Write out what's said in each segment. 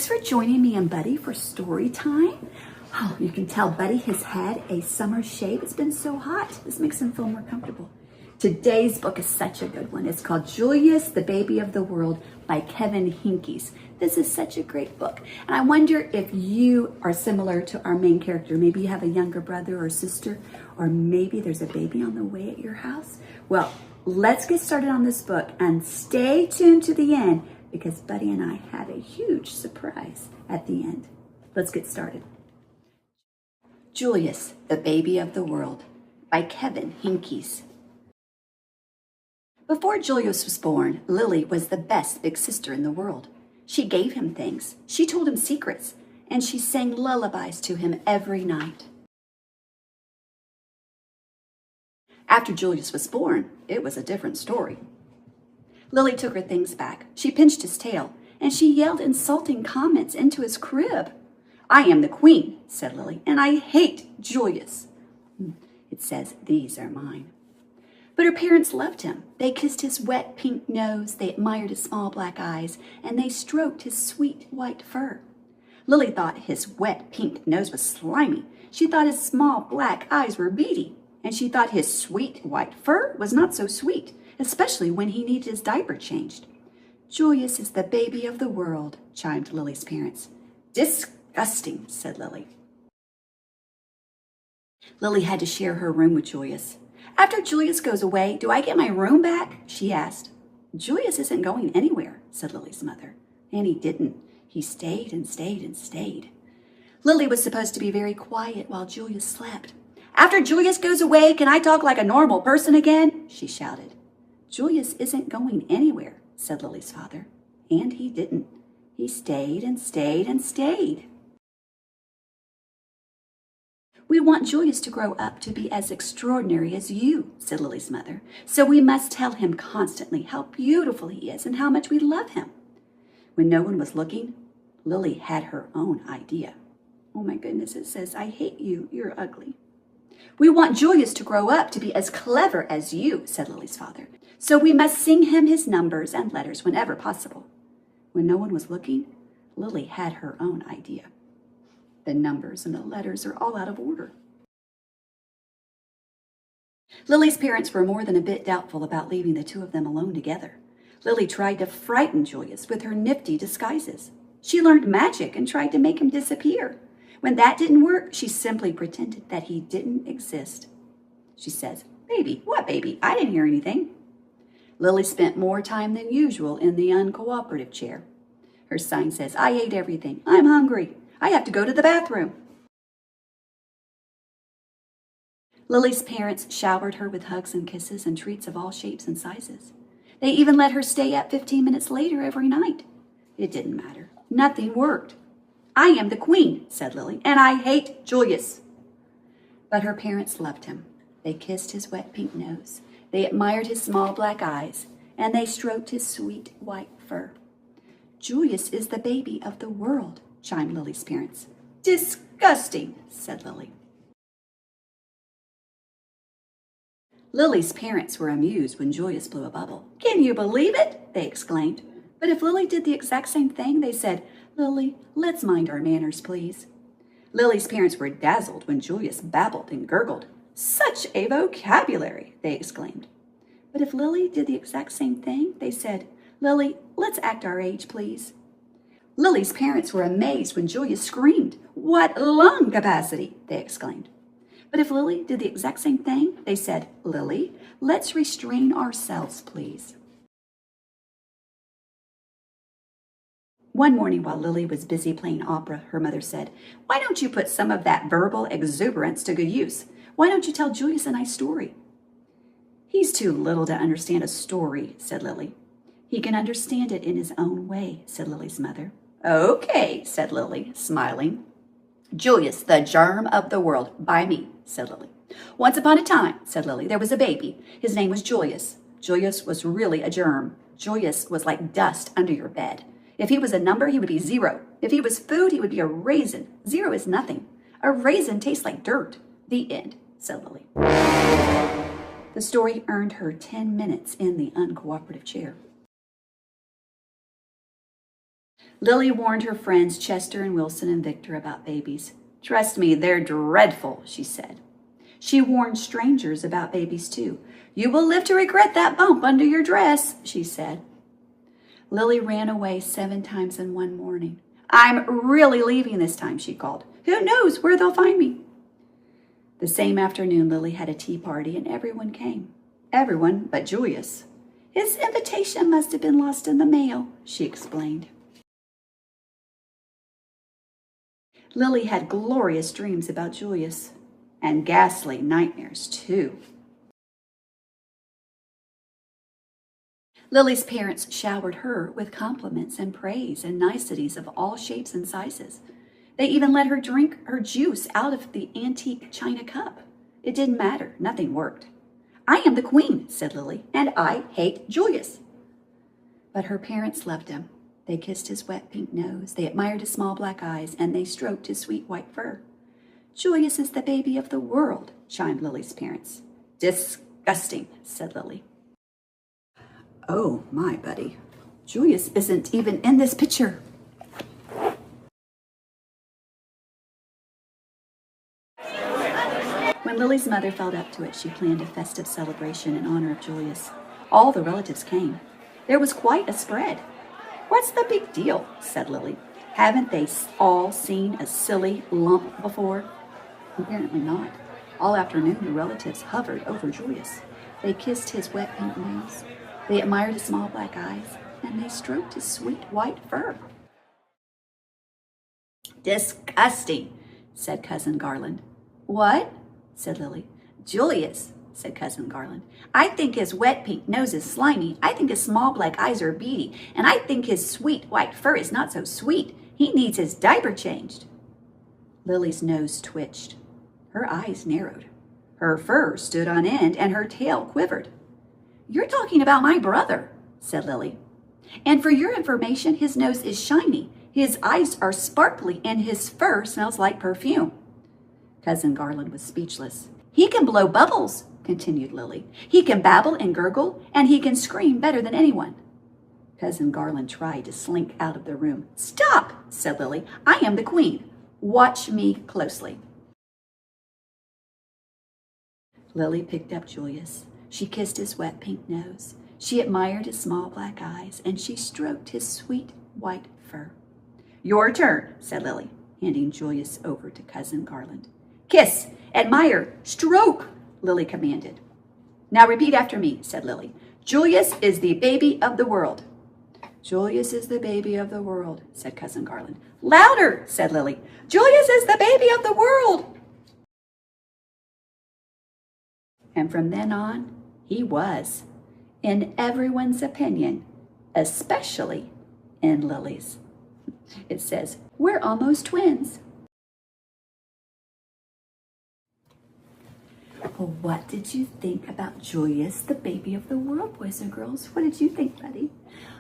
Thanks for joining me and Buddy for story time. Oh, you can tell Buddy has had a summer shave. It's been so hot. This makes him feel more comfortable. Today's book is such a good one. It's called Julius, the Baby of the World by Henkes. This is such a great book. And I wonder if you are similar to our main character. Maybe you have a younger brother or sister, or maybe there's a baby on the way at your house. Well, let's get started on this book and stay tuned to the end because Buddy and I have a huge surprise at the end. Let's get started. Julius, the Baby of the World by Henkes. Before Julius was born, Lily was the best big sister in the world. She gave him things, she told him secrets, and she sang lullabies to him every night. After Julius was born, it was a different story. Lily took her things back. She pinched his tail, and she yelled insulting comments into his crib. "I am the queen," said Lily, "and I hate Julius." It says, "These are mine." But her parents loved him. They kissed his wet pink nose, they admired his small black eyes, and they stroked his sweet white fur. Lily thought his wet pink nose was slimy. She thought his small black eyes were beady. And she thought his sweet white fur was not so sweet, especially when he needed his diaper changed. "Julius is the baby of the world," chimed Lily's parents. "Disgusting," said Lily. Lily had to share her room with Julius. "After Julius goes away, do I get my room back?" she asked. "Julius isn't going anywhere," said Lily's mother. And he didn't. He stayed and stayed and stayed. Lily was supposed to be very quiet while Julius slept. "After Julius goes away, can I talk like a normal person again?" she shouted. "Julius isn't going anywhere," said Lily's father. And he didn't. He stayed and stayed and stayed. "We want Julius to grow up to be as extraordinary as you," said Lily's mother. "So we must tell him constantly how beautiful he is and how much we love him." When no one was looking, Lily had her own idea. "Oh my goodness," it says, "I hate you. You're ugly." "We want Julius to grow up to be as clever as you," said Lily's father. "So we must sing him his numbers and letters whenever possible." When no one was looking, Lily had her own idea. The numbers and the letters are all out of order. Lily's parents were more than a bit doubtful about leaving the two of them alone together. Lily tried to frighten Julius with her nifty disguises. She learned magic and tried to make him disappear. When that didn't work, she simply pretended that he didn't exist. She says, "Baby, what baby? I didn't hear anything." Lily spent more time than usual in the uncooperative chair. Her sign says, "I ate everything. I'm hungry. I have to go to the bathroom." Lily's parents showered her with hugs and kisses and treats of all shapes and sizes. They even let her stay up 15 minutes later every night. It didn't matter. Nothing worked. "I am the queen," said Lily, "and I hate Julius." But her parents loved him. They kissed his wet pink nose. They admired his small black eyes, and they stroked his sweet white fur. "Julius is the baby of the world," chimed Lily's parents. "Disgusting," said Lily. Lily's parents were amused when Julius blew a bubble. "Can you believe it?" they exclaimed. But if Lily did the exact same thing, they said, "Lily, let's mind our manners, please." Lily's parents were dazzled when Julius babbled and gurgled. "Such a vocabulary," they exclaimed. But if Lily did the exact same thing, they said, "Lily, let's act our age, please." Lily's parents were amazed when Julius screamed. "What lung capacity!" they exclaimed. But if Lily did the exact same thing, they said, "Lily, let's restrain ourselves, please." One morning while Lily was busy playing opera, her mother said, "Why don't you put some of that verbal exuberance to good use? Why don't you tell Julius a nice story?" "He's too little to understand a story," said Lily. "He can understand it in his own way," said Lily's mother. "Okay," said Lily, smiling. "Julius, the germ of the world, by me," said Lily. "Once upon a time," said Lily, "there was a baby. His name was Julius. Julius was really a germ. Julius was like dust under your bed. If he was a number, he would be 0. If he was food, he would be a raisin. 0 is nothing. A raisin tastes like dirt. The end," said Lily. The story earned her 10 minutes in the uncooperative chair. Lily warned her friends Chester and Wilson and Victor about babies. "Trust me, they're dreadful," she said. She warned strangers about babies too. "You will live to regret that bump under your dress," she said. Lily ran away 7 times in one morning. "I'm really leaving this time," she called. "Who knows where they'll find me?" The same afternoon, Lily had a tea party and everyone came. Everyone but Julius. "His invitation must have been lost in the mail," she explained. Lily had glorious dreams about Julius, and ghastly nightmares too. Lily's parents showered her with compliments and praise and niceties of all shapes and sizes. They even let her drink her juice out of the antique china cup. It didn't matter. Nothing worked. "I am the queen," said Lily, "and I hate Julius." But her parents loved him. They kissed his wet pink nose, they admired his small black eyes, and they stroked his sweet white fur. "Julius is the baby of the world," chimed Lily's parents. "Disgusting," said Lily. "Oh, my, buddy. Julius isn't even in this picture." When Lily's mother felt up to it, she planned a festive celebration in honor of Julius. All the relatives came. There was quite a spread. "What's the big deal?" said Lily. "Haven't they all seen a silly lump before?" Apparently not. All afternoon, the relatives hovered over Julius. They kissed his wet pink nose. They admired his small black eyes, and they stroked his sweet white fur. "Disgusting," said Cousin Garland. "What?" said Lily. "Julius," said Cousin Garland. "I think his wet pink nose is slimy. I think his small black eyes are beady. And I think his sweet white fur is not so sweet. He needs his diaper changed." Lily's nose twitched. Her eyes narrowed. Her fur stood on end and her tail quivered. "You're talking about my brother," said Lily. "And for your information, his nose is shiny, his eyes are sparkly, and his fur smells like perfume." Cousin Garland was speechless. "He can blow bubbles," continued Lily. "He can babble and gurgle, and he can scream better than anyone." Cousin Garland tried to slink out of the room. "Stop," said Lily. "I am the queen. Watch me closely." Lily picked up Julius. She kissed his wet pink nose. She admired his small black eyes, and she stroked his sweet white fur. "Your turn," said Lily, handing Julius over to Cousin Garland. "Kiss, admire, stroke," Lily commanded. "Now repeat after me," said Lily. "Julius is the baby of the world." "Julius is the baby of the world," said Cousin Garland. "Louder," said Lily. "Julius is the baby of the world." And from then on, he was, in everyone's opinion, especially in Lily's. It says, "We're almost twins." Well, what did you think about Julius, the baby of the world, boys and girls? What did you think, buddy?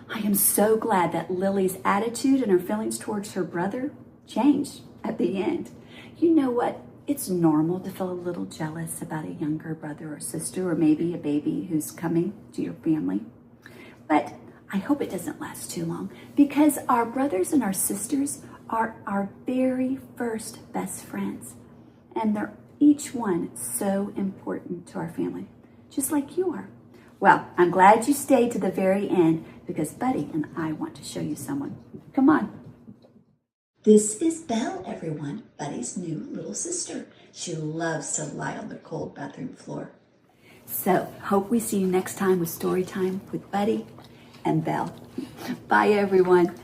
I am so glad that Lily's attitude and her feelings towards her brother changed at the end. You know what? It's normal to feel a little jealous about a younger brother or sister, or maybe a baby who's coming to your family. But I hope it doesn't last too long, because our brothers and our sisters are our very first best friends. And they're each one so important to our family, just like you are. Well, I'm glad you stayed to the very end, because Buddy and I want to show you someone. Come on. This is Belle, everyone, Buddy's new little sister. She loves to lie on the cold bathroom floor. So, hope we see you next time with Storytime with Buddy and Belle. Bye, everyone.